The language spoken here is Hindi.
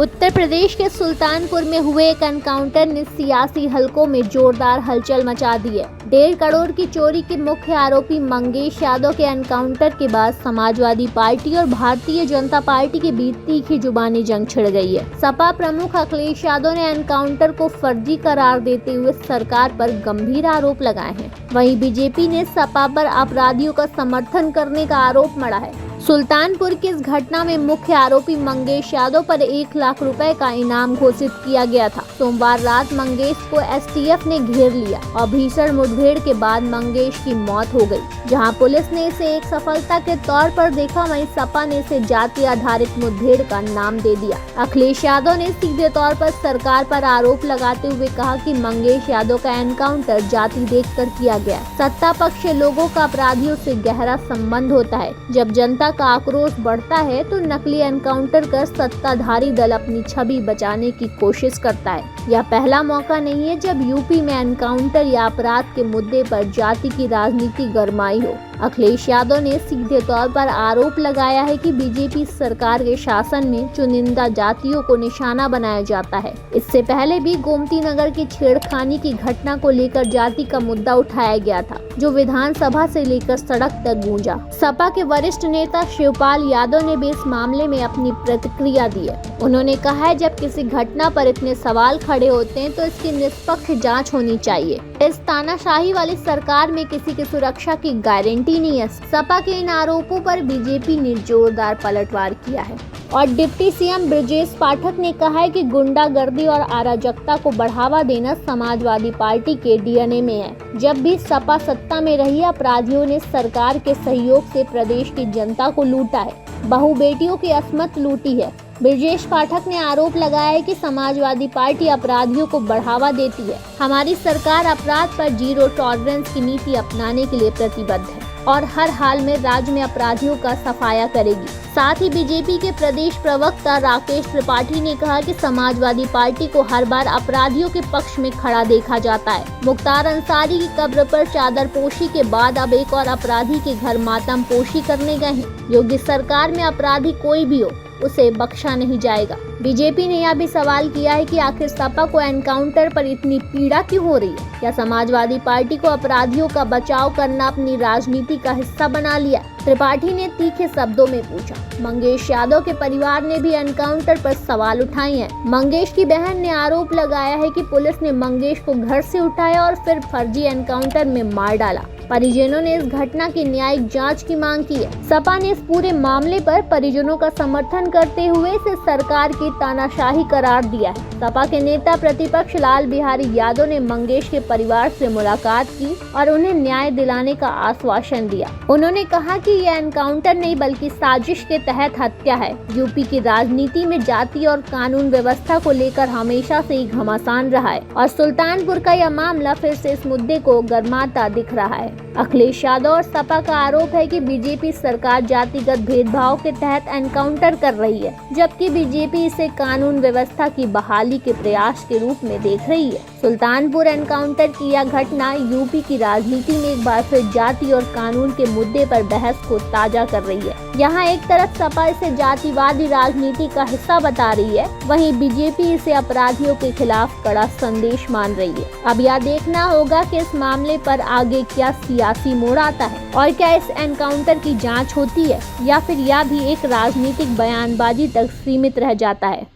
उत्तर प्रदेश के सुल्तानपुर में हुए एक एनकाउंटर ने सियासी हलकों में जोरदार हलचल मचा दी है। 1.5 करोड़ की चोरी के मुख्य आरोपी मंगेश यादव के एनकाउंटर के बाद समाजवादी पार्टी और भारतीय जनता पार्टी के बीच तीखी जुबानी जंग छिड़ गई है। सपा प्रमुख अखिलेश यादव ने एनकाउंटर को फर्जी करार देते हुए सरकार पर गंभीर आरोप लगाए हैं। वहीं बीजेपी ने सपा पर अपराधियों का समर्थन करने का आरोप मढ़ा है। सुल्तानपुर की इस घटना में मुख्य आरोपी मंगेश यादव पर 1 लाख रुपए का इनाम घोषित किया गया था। सोमवार रात मंगेश को एसटीएफ ने घेर लिया और भीषण मुठभेड़ के बाद मंगेश की मौत हो गई। जहां पुलिस ने इसे एक सफलता के तौर पर देखा, वहीं सपा ने इसे जाति आधारित मुठभेड़ का नाम दे दिया। अखिलेश यादव ने सीधे तौर पर सरकार पर आरोप लगाते हुए कहा कि मंगेश यादव का एनकाउंटर जाति देखकर किया गया। सत्ता पक्ष के लोगों का अपराधियों से गहरा संबंध होता है। जब जनता का आक्रोश बढ़ता है तो नकली एनकाउंटर कर सत्ताधारी दल अपनी छवि बचाने की कोशिश करता है। यह पहला मौका नहीं है जब यूपी में एनकाउंटर या अपराध के मुद्दे पर जाति की राजनीति गरमाई हो। अखिलेश यादव ने सीधे तौर पर आरोप लगाया है कि बीजेपी सरकार के शासन में चुनिंदा जातियों को निशाना बनाया जाता है। इससे पहले भी गोमती नगर की छेड़खानी की घटना को लेकर जाति का मुद्दा उठाया गया था, जो विधानसभा से लेकर सड़क तक गूंजा। सपा के वरिष्ठ नेता शिवपाल यादव ने भी इस मामले में अपनी प्रतिक्रिया दी है। उन्होंने कहा है, जब किसी घटना पर इतने सवाल खड़े होते हैं तो इसकी निष्पक्ष जांच होनी चाहिए। इस तानाशाही वाली सरकार में किसी की सुरक्षा की गारंटी नहीं है। सपा के इन आरोपों पर बीजेपी ने जोरदार पलटवार किया है और डिप्टी सीएम ब्रजेश पाठक ने कहा है कि गुंडागर्दी और अराजकता को बढ़ावा देना समाजवादी पार्टी के डीएनए में है। जब भी सपा सत्ता में रही, अपराधियों ने सरकार के सहयोग से प्रदेश की जनता को लूटा है, बहू बेटियों की अस्मत लूटी है। ब्रजेश पाठक ने आरोप लगाया है कि समाजवादी पार्टी अपराधियों को बढ़ावा देती है। हमारी सरकार अपराध पर जीरो टॉलरेंस की नीति अपनाने के लिए प्रतिबद्ध है और हर हाल में राज्य में अपराधियों का सफाया करेगी। साथ ही बीजेपी के प्रदेश प्रवक्ता राकेश त्रिपाठी ने कहा कि समाजवादी पार्टी को हर बार अपराधियों के पक्ष में खड़ा देखा जाता है। मुख्तार अंसारी की कब्र पर चादर पोशी के बाद अब एक और अपराधी के घर मातम पोशी करने गए हैं। योगी सरकार में अपराधी कोई भी हो, उसे बख्शा नहीं जाएगा। बीजेपी ने यह भी सवाल किया है कि आखिर सपा को एनकाउंटर पर इतनी पीड़ा क्यों हो रही है? क्या समाजवादी पार्टी को अपराधियों का बचाव करना अपनी राजनीति का हिस्सा बना लिया? त्रिपाठी ने तीखे शब्दों में पूछा। मंगेश यादव के परिवार ने भी एनकाउंटर पर सवाल उठाए हैं। मंगेश की बहन ने आरोप लगाया है कि पुलिस ने मंगेश को घर से उठाया और फिर फर्जी एनकाउंटर में मार डाला। परिजनों ने इस घटना की न्यायिक जांच की मांग की है। सपा ने इस पूरे मामले पर परिजनों का समर्थन करते हुए इसे सरकार की तानाशाही करार दिया है। सपा के नेता प्रतिपक्ष लाल बिहारी यादव ने मंगेश के परिवार से मुलाकात की और उन्हें न्याय दिलाने का आश्वासन दिया। उन्होंने कहा कि यह एनकाउंटर नहीं बल्कि साजिश के तहत हत्या है। यूपी की राजनीति में जाति और कानून व्यवस्था को लेकर हमेशा से ही घमासान रहा है और सुल्तानपुर का यह मामला फिर से इस मुद्दे को गरमाता दिख रहा है। अखिलेश यादव और सपा का आरोप है कि बीजेपी सरकार जातिगत भेदभाव के तहत एनकाउंटर कर रही है, जबकि बीजेपी इसे कानून व्यवस्था की बहाली के प्रयास के रूप में देख रही है। सुल्तानपुर एनकाउंटर की यह घटना यूपी की राजनीति में एक बार फिर जाति और कानून के मुद्दे पर बहस को ताजा कर रही है। यहाँ एक तरफ सपा इसे जातिवादी राजनीति का हिस्सा बता रही है, वहीं बीजेपी इसे अपराधियों के खिलाफ कड़ा संदेश मान रही है। अब यह देखना होगा कि इस मामले पर आगे क्या सियासी मोड़ आता है और क्या इस एनकाउंटर की जांच होती है या फिर यह भी एक राजनीतिक बयानबाजी तक सीमित रह जाता है।